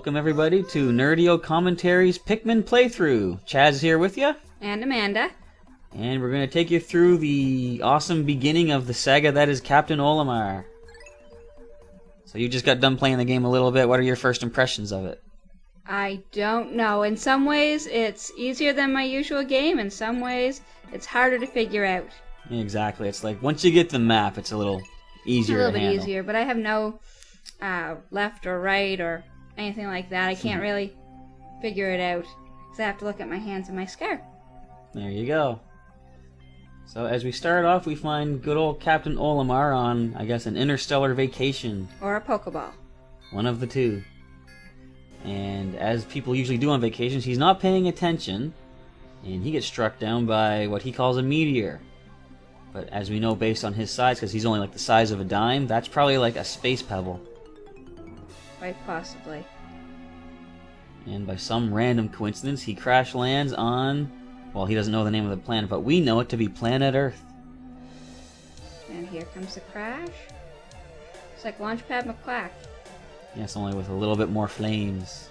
Welcome everybody to Nerdio Commentaries Pikmin playthrough. Chad's here with you. And Amanda. And we're going to take you through the awesome beginning of the saga that is Captain Olimar. So you just got done playing the game a little bit. What are your first impressions of it? I don't know. In some ways it's easier than my usual game. In some ways it's harder to figure out. Exactly. It's like once you get the map, it's a little easier to handle. A little bit easier, but I have no left or right or anything like that. I can't really figure it out because I have to look at my hands and my scar. There you go. So as we start off, we find good old Captain Olimar on, I guess, an interstellar vacation. Or a Pokeball. One of the two. And as people usually do on vacations, he's not paying attention, and he gets struck down by what he calls a meteor. But as we know, based on his size, because he's only like the size of a dime, that's probably like a space pebble. Quite possibly. And by some random coincidence, he crash lands on, well, he doesn't know the name of the planet, but we know it to be planet Earth. And here comes the crash. It's like Launchpad McQuack. Yes, only with a little bit more flames.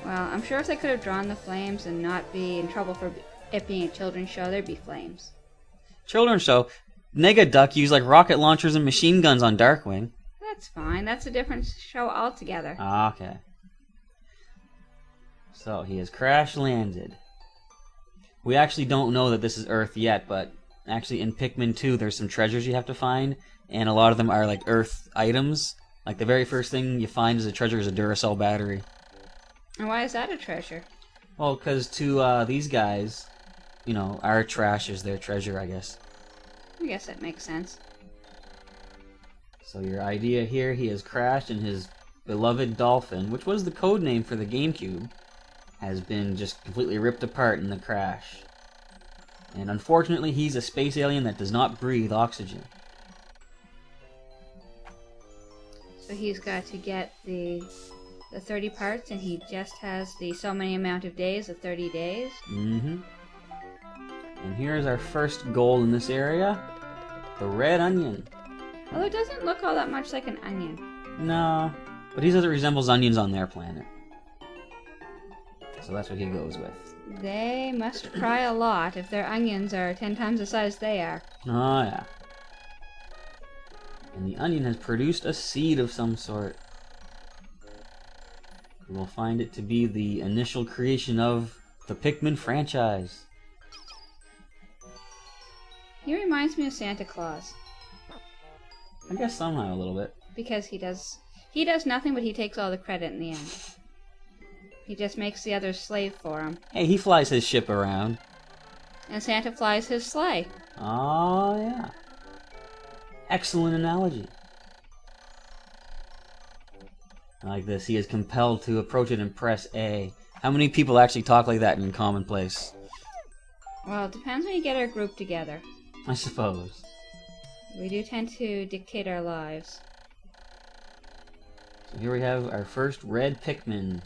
Well, I'm sure if they could have drawn the flames and not be in trouble for it being a children's show, there'd be flames. Children's show? Negaduck used like rocket launchers and machine guns on Darkwing. That's fine. That's a different show altogether. Ah, okay. So, he has crash landed. We actually don't know that this is Earth yet, but actually in Pikmin 2 there's some treasures you have to find, and a lot of them are like Earth items. Like the very first thing you find as a treasure is a Duracell battery. And why is that a treasure? Well, because to these guys, you know, our trash is their treasure, I guess. I guess that makes sense. So your idea here, he has crashed and his beloved dolphin, which was the code name for the GameCube, has been just completely ripped apart in the crash. And unfortunately, he's a space alien that does not breathe oxygen. So he's got to get the 30 parts, and he just has the so many amount of days, the 30 days. Mm-hmm. And here's our first goal in this area, the red onion. Although it doesn't look all that much like an onion. No, but he says it resembles onions on their planet. So that's what he goes with. They must cry a lot if their onions are 10 times the size they are. Oh, yeah. And the onion has produced a seed of some sort. We'll find it to be the initial creation of the Pikmin franchise. He reminds me of Santa Claus. I guess somehow a little bit. Because he does nothing, but he takes all the credit in the end. He just makes the others slave for him. Hey, he flies his ship around. And Santa flies his sleigh. Oh, yeah. Excellent analogy. I like this. He is compelled to approach it and press A. How many people actually talk like that in commonplace? Well, it depends when you get our group together. I suppose. We do tend to dictate our lives. So here we have our first red Pikmin.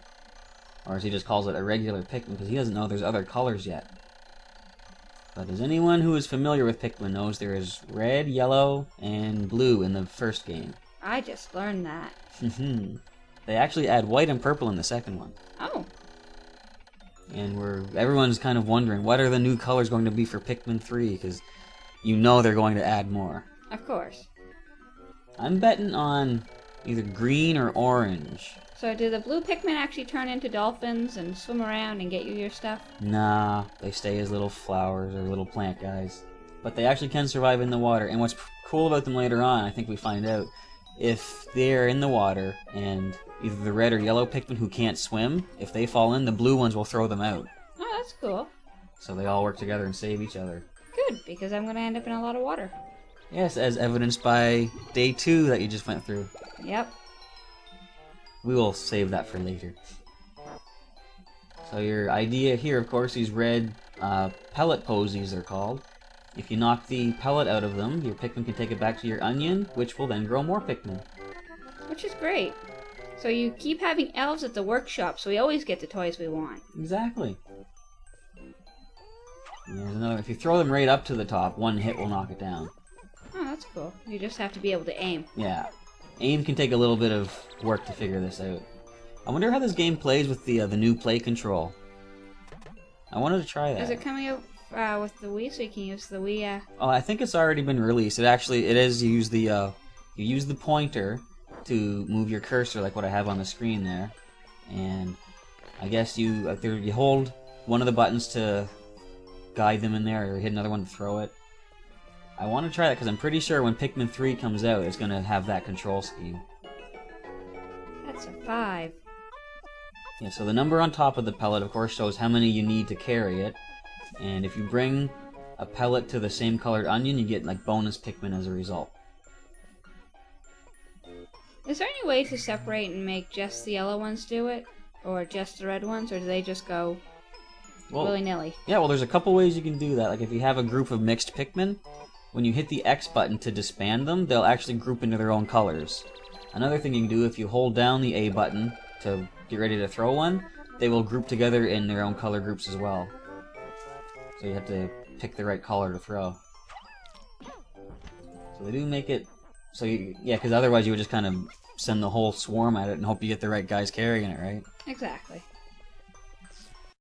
Or as he just calls it, a regular Pikmin, because he doesn't know there's other colors yet. But as anyone who is familiar with Pikmin knows, there is red, yellow, and blue in the first game. I just learned that. They actually add white and purple in the second one. Oh. And everyone's kind of wondering, what are the new colors going to be for Pikmin 3? Because you know they're going to add more. Of course. I'm betting on either green or orange. So do the blue Pikmin actually turn into dolphins and swim around and get you your stuff? Nah, they stay as little flowers or little plant guys. But they actually can survive in the water. And what's cool about them later on, I think we find out, if they're in the water and either the red or yellow Pikmin who can't swim, if they fall in, the blue ones will throw them out. Oh, that's cool. So they all work together and save each other. Good, because I'm going to end up in a lot of water. Yes, as evidenced by day 2 that you just went through. Yep. We will save that for later. So your idea here, of course, these red pellet posies they're called. If you knock the pellet out of them, your Pikmin can take it back to your onion, which will then grow more Pikmin. Which is great. So you keep having elves at the workshop, so we always get the toys we want. Exactly. And there's another. If you throw them right up to the top, one hit will knock it down. Oh, that's cool. You just have to be able to aim. Yeah. Aim can take a little bit of work to figure this out. I wonder how this game plays with the new play control. I wanted to try that. Is it coming out with the Wii, so you can use the Wii? Oh, I think it's already been released. It is. You use the pointer to move your cursor, like what I have on the screen there, and I guess you hold one of the buttons to guide them in there, or hit another one to throw it. I want to try that because I'm pretty sure when Pikmin 3 comes out, it's going to have that control scheme. That's a 5. Yeah, so the number on top of the pellet, of course, shows how many you need to carry it. And if you bring a pellet to the same colored onion, you get like bonus Pikmin as a result. Is there any way to separate and make just the yellow ones do it? Or just the red ones? Or do they just go willy-nilly? Yeah, well, there's a couple ways you can do that. Like if you have a group of mixed Pikmin, when you hit the X button to disband them, they'll actually group into their own colors. Another thing you can do, if you hold down the A button to get ready to throw one, they will group together in their own color groups as well. So you have to pick the right color to throw. So they do make it so yeah, because otherwise you would just kind of send the whole swarm at it and hope you get the right guys carrying it, right? Exactly.